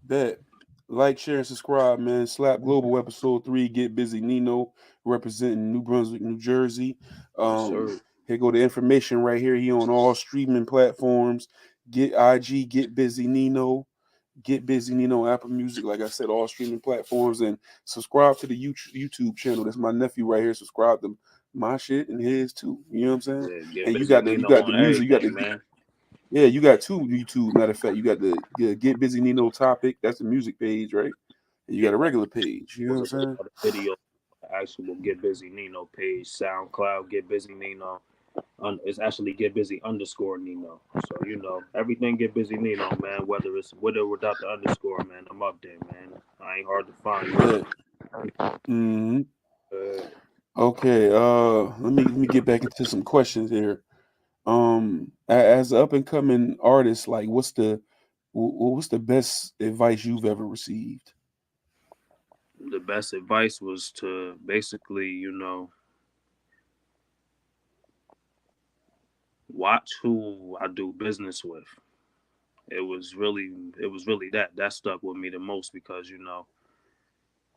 Bet. Like, share, and subscribe, man. Slap Global episode 3. Get Busy Nino, representing New Brunswick, New Jersey. Sure. Here go the information right here. He on all streaming platforms. Get IG, Get Busy Nino. Get Busy Nino, Apple Music, like I said, all streaming platforms, and subscribe to the YouTube channel. That's my nephew right here. Subscribe to my shit and his too. You know what I'm saying? Yeah, and you got the music. You got the man. Yeah, you got 2 YouTube. Matter of fact, you got the Get Busy Nino topic. That's the music page, right? And you got a regular page. You know what I'm saying? Video, actual Get Busy Nino page, SoundCloud, Get Busy Nino. It's actually Get Busy _Nino. So you know everything Get Busy Nino, man. Whether it's with or without the underscore, man, I'm up there, man. I ain't hard to find. Okay. Let me get back into some questions here. As an up and coming artist, like what's the best advice you've ever received? The best advice was to basically, you know, watch who I do business with. it was really that stuck with me the most because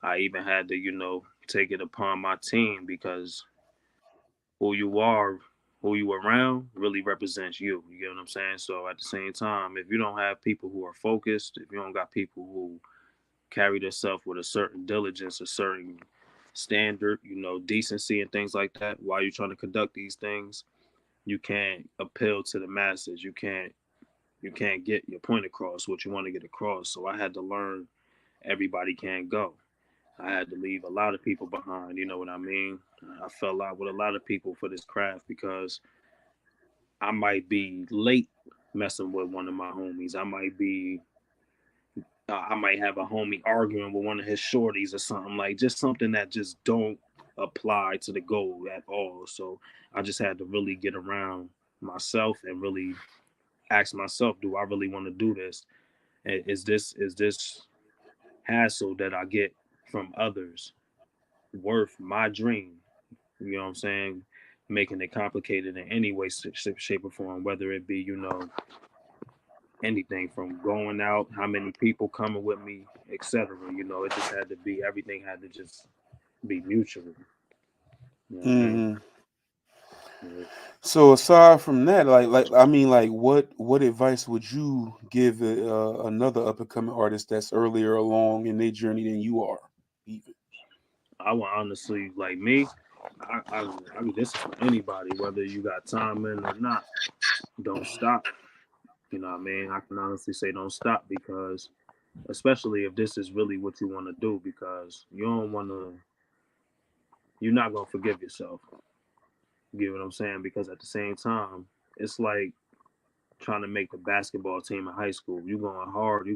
I even had to take it upon my team because who you are, who you around really represents you. You get what I'm saying? So at the same time, if you don't have people who are focused, if you don't got people who carry themselves with a certain diligence, a certain standard, decency and things like that, while you're trying to conduct these things, you can't appeal to the masses. You can't get your point across, what you want to get across. So I had to learn everybody can't go. I had to leave a lot of people behind. You know what I mean? I fell out with a lot of people for this craft because I might be late messing with one of my homies. I might have a homie arguing with one of his shorties or something, like just something that just don't apply to the goal at all. So I just had to really get around myself and really ask myself, do I really want to do this? Is this hassle that I get from others worth my dream? You know what I'm saying? Making it complicated in any way, shape, or form, whether it be, anything from going out, how many people coming with me, etc. It just had to be, everything had to just be mutual. You know what I mean? Hmm. Yeah. So aside from that, I mean, like, what advice would you give another up and coming artist that's earlier along in their journey than you are? Even. I would honestly, like me, I mean, this is for anybody, whether you got time in or not. Don't stop. You know what I mean? I can honestly say don't stop because, especially if this is really what you want to do, because you're not going to forgive yourself. You get what I'm saying? Because at the same time, it's like trying to make the basketball team in high school. You're going hard,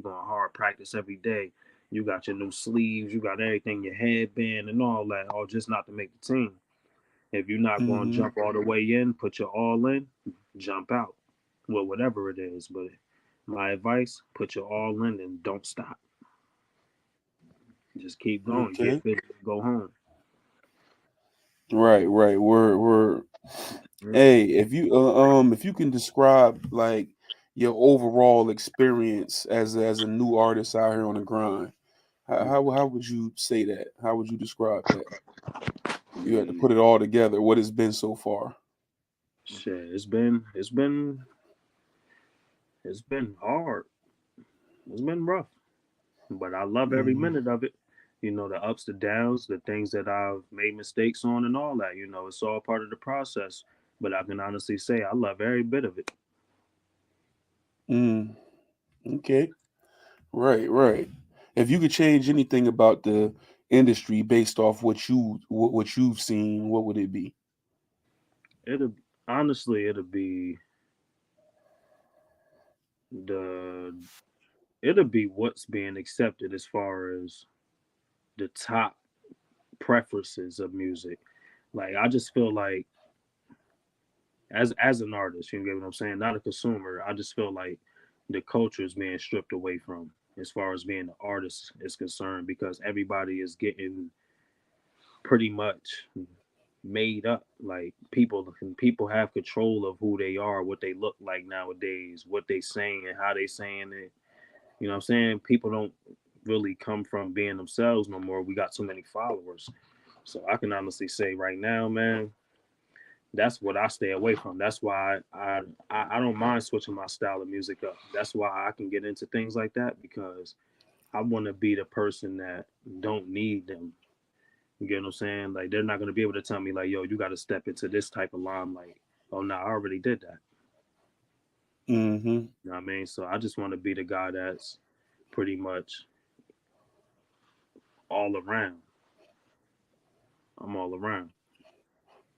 practice every day. You got your new sleeves, you got everything, your headband and all that, all just not to make the team. If you're not going to Hmm. jump all the way in, put your all in, jump out. Well, whatever it is. But my advice, put your all in and don't stop. Just keep going. Okay. Get busy, go home. Right. Right. We're. Mm. Hey, if you can describe like your overall experience as a new artist out here on the grind, how would you say that? How would you describe that? You had to Mm. put it all together. What it's been so far? Shit, it's been hard. It's been rough. But I love every Hmm. minute of it. The ups, the downs, the things that I've made mistakes on, and all that. It's all part of the process. But I can honestly say I love every bit of it. Mm. Okay. Right. Right. If you could change anything about the industry based off what you've seen, what would it be? It'll honestly, it'll be the it'll be what's being accepted as far as the top preferences of music. Like I just feel like as an artist, you get what I'm saying, not a consumer. I just feel like the culture is being stripped away from as far as being an artist is concerned because everybody is getting pretty much made up. Like people have control of who they are, what they look like nowadays, what they saying and how they saying it. You know what I'm saying? People don't really come from being themselves no more. We got too many followers. So I can honestly say right now, man, that's what I stay away from. That's why I don't mind switching my style of music up. That's why I can get into things like that because I want to be the person that don't need them. You get what I'm saying? Like they're not gonna be able to tell me like, yo, you got to step into this type of limelight. Oh no, I already did that. Hmm. You know what I mean? So I just want to be the guy that's pretty much all around. I'm all around.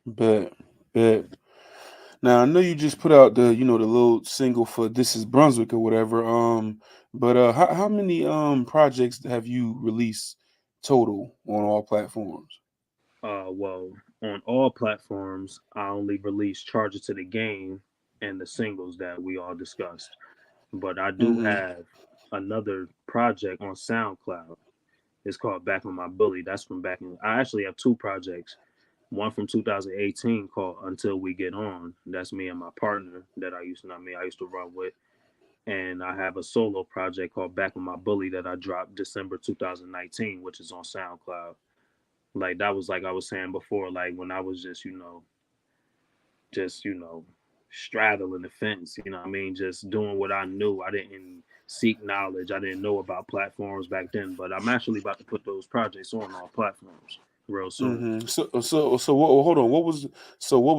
Bet. Bet. Now I know you just put out the little single for "This Is Brunswick" or whatever. But how many projects have you released total on all platforms? Well, on all platforms, I only release Charge It to the Game and the singles that we all discussed. But I do Hmm. have another project on SoundCloud. It's called Back on My Bully. That's from back in. I actually have two projects. One from 2018 called Until We Get On. That's me and my partner that I used to run with. And I have a solo project called Back with My Bully that I dropped December 2019, which is on SoundCloud. Like that was like I was saying before, like when I was just straddling the fence, you know what I mean? Just doing what I knew. I didn't seek knowledge. I didn't know about platforms back then, but I'm actually about to put those projects on all platforms real soon. Mm-hmm. So what, hold on. What was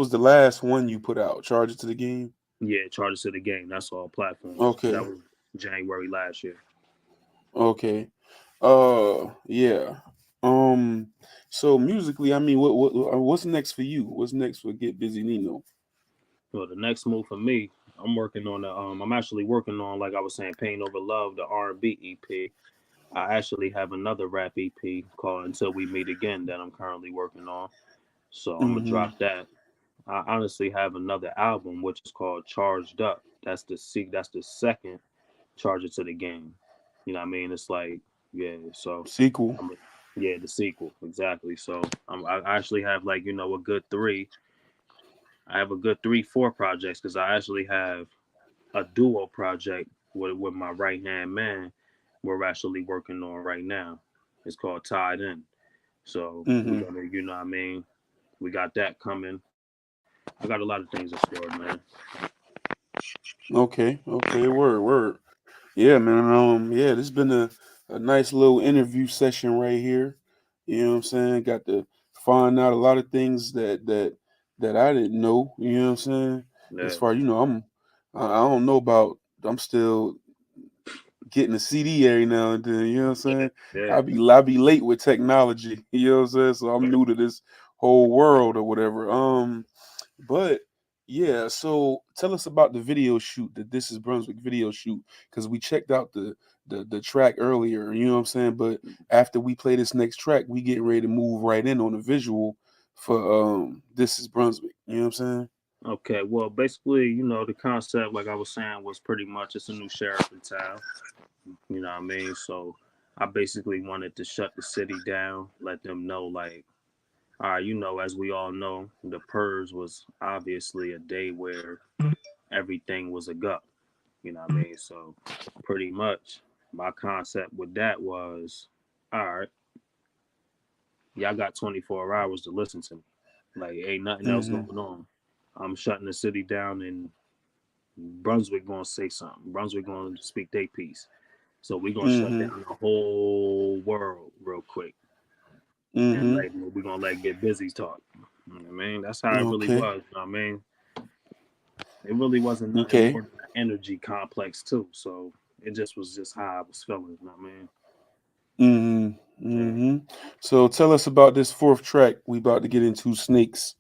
the last one you put out? Charge It to the Game? Yeah, Charges to the Game. That's all platforms. Okay. That was January last year. Okay. Yeah. So musically, I mean, what's next for you? What's next for Getbizzynino? Well, the next move for me, I'm working on I'm actually working on, like I was saying, Pain Over Love, the R&B EP. I actually have another rap EP called Until We Meet Again that I'm currently working on. So I'm gonna drop that. I honestly have another album which is called Charged Up. That's the second Charge It to the Game. You know what I mean? It's like, yeah, so Sequel. yeah, the sequel, exactly. So I actually have like, a good three. I have a good 3-4 projects because I actually have a duo project with my right hand man. We're actually working on right now. It's called Tied In. So we're gonna, you know what I mean? We got that coming. I got a lot of things in store, man. Okay, word. Yeah, man. Yeah, this has been a nice little interview session right here. You know what I'm saying? Got to find out a lot of things that I didn't know. You know what I'm saying? Yeah. As far I don't know about. I'm still getting a CD every now and then. You know what I'm saying? Yeah. I be late with technology. You know what I'm saying? So I'm new to this whole world or whatever. But yeah, so tell us about the video shoot, the This Is Brunswick video shoot, because we checked out the track earlier, you know what I'm saying? But after we play this next track, we getting ready to move right in on the visual for This Is Brunswick. You know what I'm saying? Okay, well, basically, the concept, like I was saying, was pretty much it's a new sheriff in town. You know what I mean? So I basically wanted to shut the city down, let them know, like, all right, as we all know, the Purge was obviously a day where everything was a go. You know what I mean? So pretty much my concept with that was, all right, y'all got 24 hours to listen to me. Like, ain't nothing else going on. I'm shutting the city down, and Brunswick going to say something. Brunswick going to speak their piece. So we're going to shut down the whole world real quick. And we're going to Get Busy talk. You know what I mean? That's how it really was. You know what I mean? It really wasn't nothing more than an energy complex, too. So it was just how I was feeling. You know what I mean? So tell us about this fourth track we about to get into, Snakes.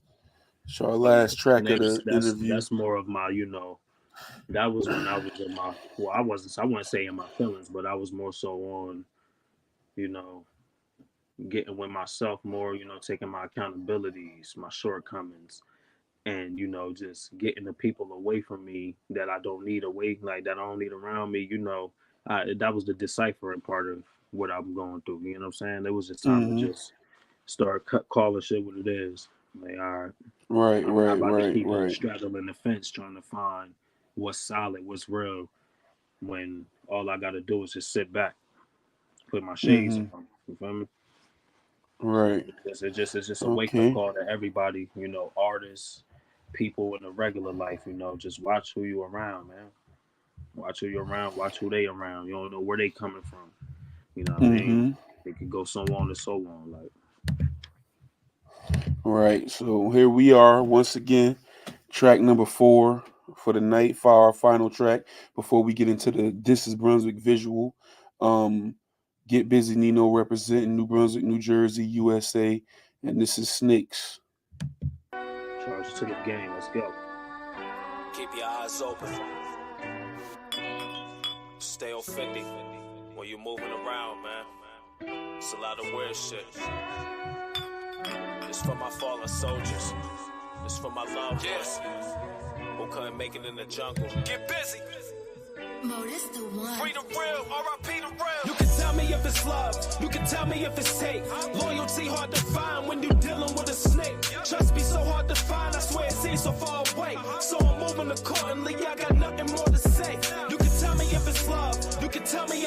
It's our last track of the interview. That's more of my, that was when I was in my, I wouldn't say in my feelings, but I was more so on, getting with myself more, taking my accountabilities, my shortcomings, and, just getting the people away from me that I don't need away, like that I don't need around me, that was the deciphering part of what I'm going through. You know what I'm saying? It was just time to just start calling shit what it is. Like, all right. I'm not about to keep straddling the fence trying to find what's solid, what's real, when all I got to do is just sit back, put my shades on. You feel me? Right. It's just a wake-up call to everybody, artists, people in the regular life, just watch who you around, man. Watch who you're around, watch who they around. You don't know where they coming from. You know what I mean? It could go so on and so on. Like. All right, so here we are once again, track number 4 for the night, for our final track. Before we get into the This Is Brunswick visual, Getbizzynino representing New Brunswick, New Jersey, USA, and this is Snakes. Charge to the game. Let's go. Keep your eyes open. Stay offended when you're moving around, man. It's a lot of weird shit. It's for my fallen soldiers. It's for my loved ones who couldn't make it in the jungle. Get busy. Mo, this the one. Free the real, R.I.P. the real. You can tell me if it's love. You can tell me if it's hate. Loyalty hard to find when you dealing with a snake. Trust be so hard to find. I swear it seems so far away. So I'm moving accordingly. I got nothing more to say. You can tell me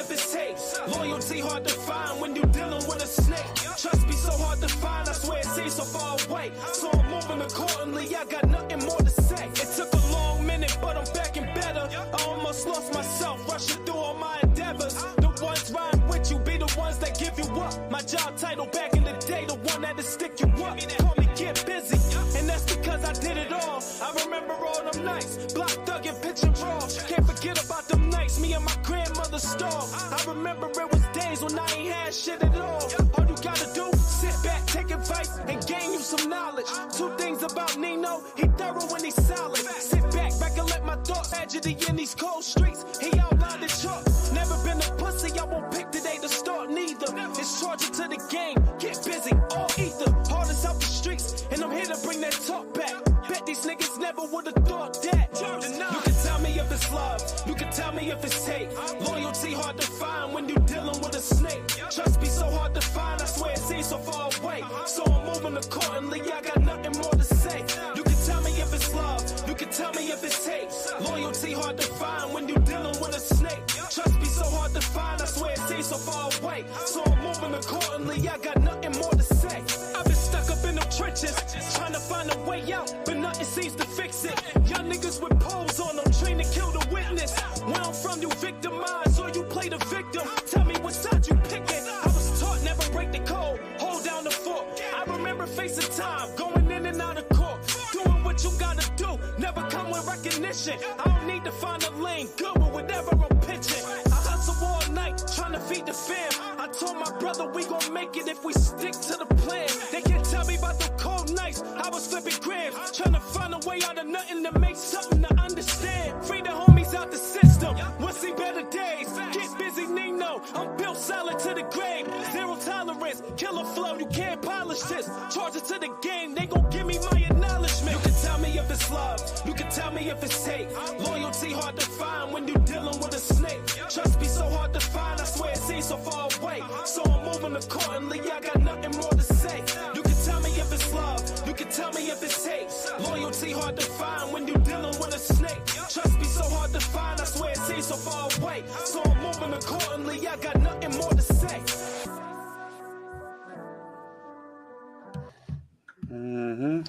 if it's hate. Loyalty hard to find when you dealing with a snake. Trust be so hard to find, I swear it seems so far away. So I'm moving accordingly, I got nothing more to say. It took a long minute, but I'm back and better. I almost lost myself, rushing through all my endeavors. The ones riding with you be the ones that give you up. My job title back in the day, the one that'll stick you up. Call me Get Busy, and that's because I did it all. I remember all them nights, block thug and pitch and raw. Can't forget about them nights, me and my grandmother's stall. I remember it was days when I ain't had shit at all. All you gotta do, sit back, take advice, and gain you some knowledge. Two things about Nino, he thorough when he's solid. Sit back, recollect my thoughts, tragedy in these cold streets. He outlined it chalk. Never been a pussy, I won't pick today to start neither. It's charging to the game, get busy, all ether. Hardest out the streets, and I'm here to bring that talk back. Bet these niggas never would've thought that. You can tell me if it's love, you can tell me if it's hate. Loyalty hard to find when you dealing with a snake. Trust be so hard to find, I swear it seems so far away. So I'm moving accordingly, I got nothing more to say. You can tell me if it's love, you can tell me if it's hate. Loyalty hard to find when you dealing with a snake. Trust be so hard to find, I swear it seems so far away. So I'm moving accordingly, I got nothing more to say. I've been stuck up in the trenches, trying to find a way out, but nothing seems to fix it. Young niggas with poles on them, trained to kill the witness. Where I'm from, you victimize or you play the victim. Tell me what side you picking. I was taught never break the code, hold down the fort. I remember facing time, going in and out of court. Doing what you gotta do, never come with recognition. I don't need to find a lane, good with whatever I'm pitching. I hustle all night, trying to feed the fam. I told my brother we gon' make it if we stick to the plan. They can't tell me about the cold nights, I was flipping grams, trying to find a way out of nothing to make something to understand. Free the homies out the system, we'll see better days. Get busy, Nino, I'm built solid to the grave. Zero tolerance, killer flow, you can't polish this. Charge it to the game, they gon' give me my acknowledgement. You can tell me if it's love, you can tell me if it's hate. Loyalty hard to find when you dealing with a snake. Trust be so hard to find, I swear it seems so far away. So I'm moving accordingly, I got nothing more to say. You can tell me if it's love, you can tell me if it's hate. Loyalty hard to find when you dealing with a snake. Trust be so hard to find, I swear it seems so far away. So I'm moving accordingly, I got nothing more to say.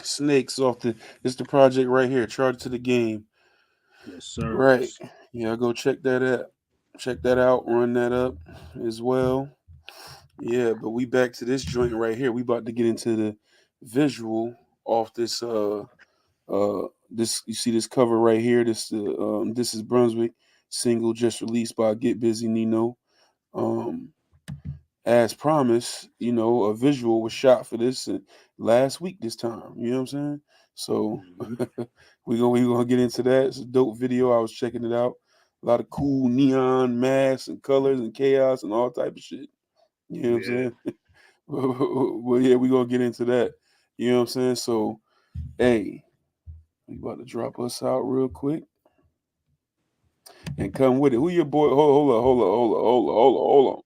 Snakes off it's the project right here. Charge to the game. Yes, sir. Right. Yeah, go check that out. Check that out. Run that up as well. Yeah, but we back to this joint right here. We about to get into the visual off this. This you see this cover right here. This is Brunswick single just released by Getbizzynino. As promised, a visual was shot for this last week this time. You know what I'm saying? So we gonna get into that. It's a dope video. I was checking it out. A lot of cool neon masks and colors and chaos and all type of shit. You know what I'm saying? Well, yeah, we gonna get into that. You know what I'm saying? So, hey, we about to drop us out real quick and come with it. Who your boy? Hold on.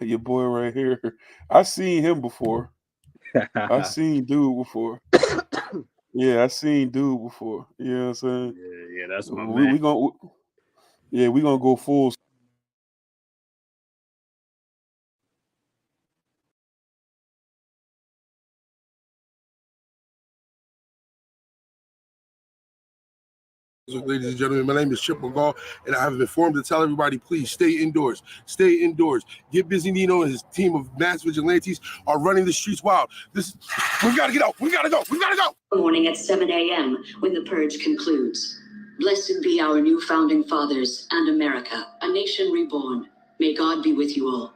Your boy right here. I seen him before. I seen dude before. Yeah, I seen dude before. You know what I'm saying? Yeah, that's my man. We gonna go full. Ladies and gentlemen, my name is Chip McGaw, and I have been informed to tell everybody, please stay indoors. Stay indoors. Getbizzynino and his team of mass vigilantes are running the streets wild. We gotta get out. We gotta go. Morning at 7 a.m. when the purge concludes. Blessed be our new founding fathers and America, a nation reborn. May God be with you all.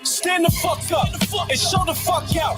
Stand the fuck up and show the fuck out.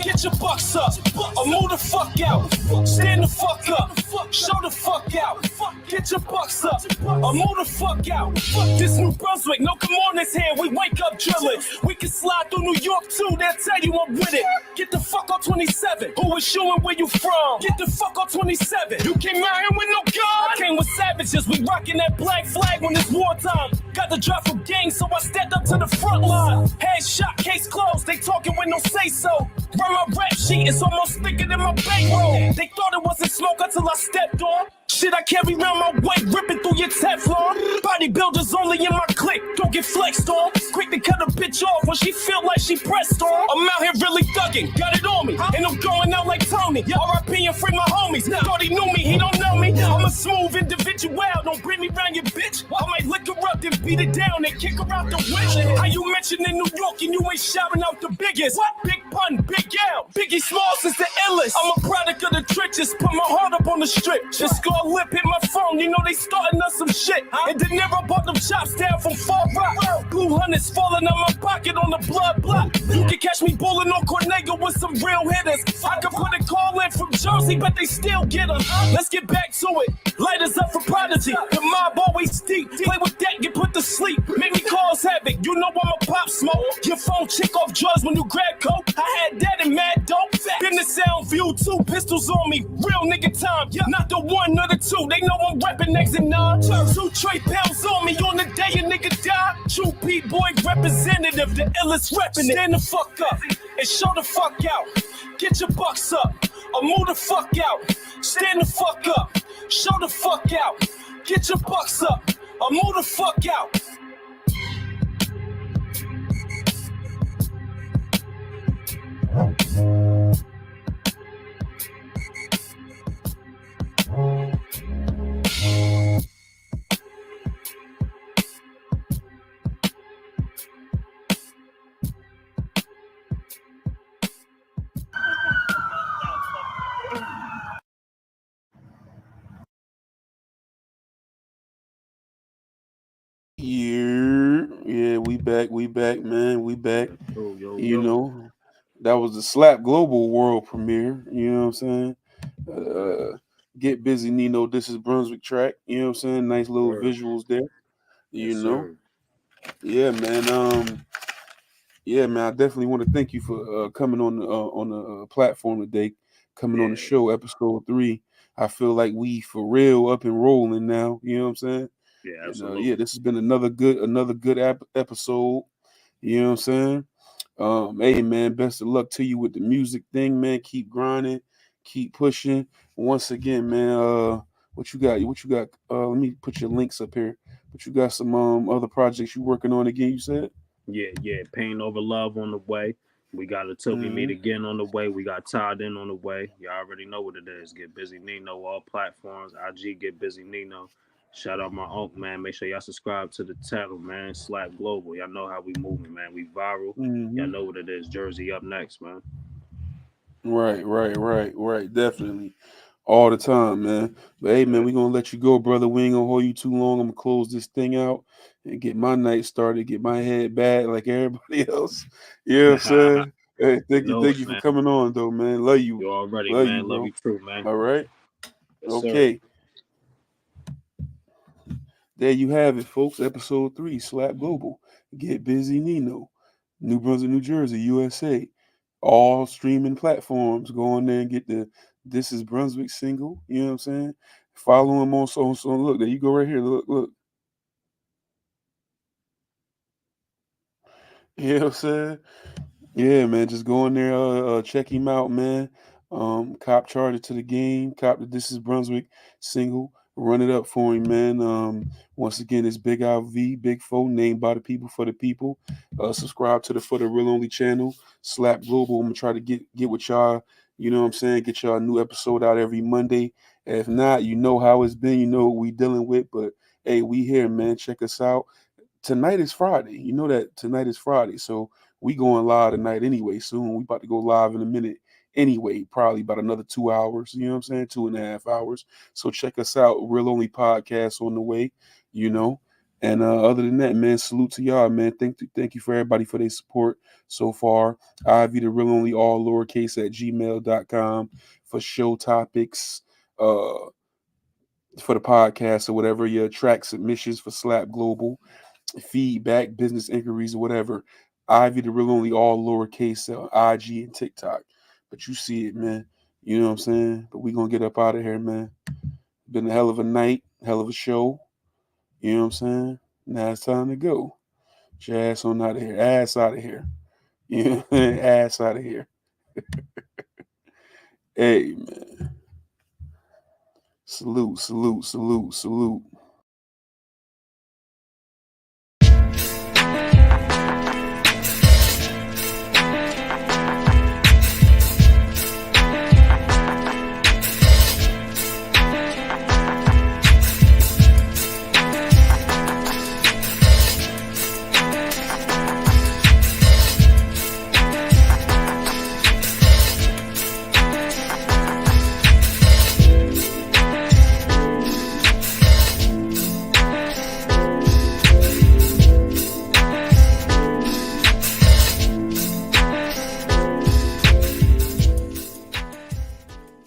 Get your bucks up or move the fuck out. Stand the fuck up show the fuck out. Get your bucks up, or move the fuck out. This New Brunswick, no come on this here, we wake up drilling. We can slide through New York too, they'll tell you I'm with it. Get the fuck on 27, who is you and where you from? Get the fuck on 27, you came out here with no gun. I came with savages, we rocking that black flag when it's wartime. Got the drop from gang, so I stepped up to the front line. Headshot, case closed, they talking with no say so. Run my rap sheet, it's almost thicker than my bankroll. They thought it wasn't smoke until I stepped on. Shit I carry around my weight, ripping through your Teflon. Bodybuilders only in my clique, don't get flexed on. Quick to cut a bitch off when she feel like she pressed on. I'm out here really thugging, got it on me, and I'm going out like Tony. R.I.P. and free my homies, thought he knew me, he don't know me. I'm a smooth individual, don't bring me round your bitch. I might lick her up, then beat it down, and kick her out the window. How you mentioning New York and you ain't shouting out the biggest? What? Big pun, big L, Biggie Smalls is the illest. I'm a product of the trenches, put my heart up on the strip. Just score lip hit my phone, you know they starting us some shit. And De Niro bought them chops down from Far Rock. Blue hunters falling out my pocket on the blood block. You can catch me bulling on Cornega with some real hitters. I could put a call in from Jersey, but they still get us. Let's get back to it. Lighters up for Prodigy. The mob always steep. Play with that, get put to sleep. Make me cause havoc. You know I'm a pop smoke. Your phone chick off drugs when you grab coke. I had that in mad dope. Been the sound view, 2 pistols on me. Real nigga time. Not the 1 or the 2. They know I'm reppin' X and 9. 2 trade pounds on me on the day a nigga die. True P-boy representative, the illest reppin' it. Stand the fuck up and show the fuck out. Get your bucks up or move the fuck out. Stand the fuck up, show the fuck out. Get your bucks up or move the fuck out. Yeah, we back, man. We back. Yo. Know, that was the Slap Global world premiere. You know what I'm saying? Get Busy Nino, this is Brunswick track. You know what I'm saying? Nice little visuals there. You know? Sir. Yeah, man. Yeah, man. I definitely want to thank you for coming on the platform today, coming on the show, episode 3. I feel like we for real up and rolling now. You know what I'm saying? Yeah, And, absolutely. this has been another good episode. You know what I'm saying? Hey man, best of luck to you with the music thing, man. Keep grinding, keep pushing. Once again, man, what you got? Let me put your links up here. But you got some other projects you working on again, you said? Yeah. Pain Over Love on the way. We got a Till We Meet Again on the way. We got Tied In on the way. Y'all already know what it is. Get Busy Nino, all platforms. IG Get Busy Nino. Shout out my uncle, man. Make sure y'all subscribe to the channel, man. Slap Global. Y'all know how we moving, man. We viral. Y'all know what it is. Jersey up next, man. Right. Definitely. All the time, man. But hey, man, we're gonna let you go, brother. We ain't gonna hold you too long. I'm gonna close this thing out and get my night started, get my head back like everybody else. You know what I'm saying? Hey, thank you for coming on, though, man. Love you. You already, Love man. you, Love you too, man. All right. Yes, okay. Sir. There you have it, folks. Episode 3, Slap Global. Get Busy Nino. New Brunswick, New Jersey, USA. All streaming platforms. Go on there and get the This is Brunswick single. You know what I'm saying? Follow him on so look, there you go right here. Look. You know what I'm saying? Yeah, man. Just go in there, check him out, man. Cop charge it to the game. Cop the This is Brunswick single. Run it up for him, man. Once again, it's Big IV, Big Foe, named by the people for the people. Subscribe to the For the Real Only channel. Slap Global. I'm gonna try to get with y'all. You know what I'm saying? Get y'all a new episode out every Monday. If not, you know how it's been. You know what we dealing with. But hey, we here, man. Check us out. Tonight is Friday. You know that tonight is Friday. So we going live tonight anyway. Soon we about to go live in a minute anyway, probably about another 2 hours. You know what I'm saying? 2.5 hours. So check us out. Real Only Podcast on the way. You know. And other than that, man, salute to y'all, man. Thank you for everybody for their support so far. Ivy the Real Only, all lowercase at gmail.com for show topics. for the podcast or whatever, your track submissions for Slap Global, feedback, business inquiries, or whatever. Ivy the real only, all lowercase IG and TikTok. But you see it, man. You know what I'm saying? But we gonna get up out of here, man. Been a hell of a night, hell of a show. You know what I'm saying? Now it's time to go. Get your ass on out of here. Ass out of here. You know what I'm saying? Ass out of here. Hey, man. Salute, salute, salute, salute.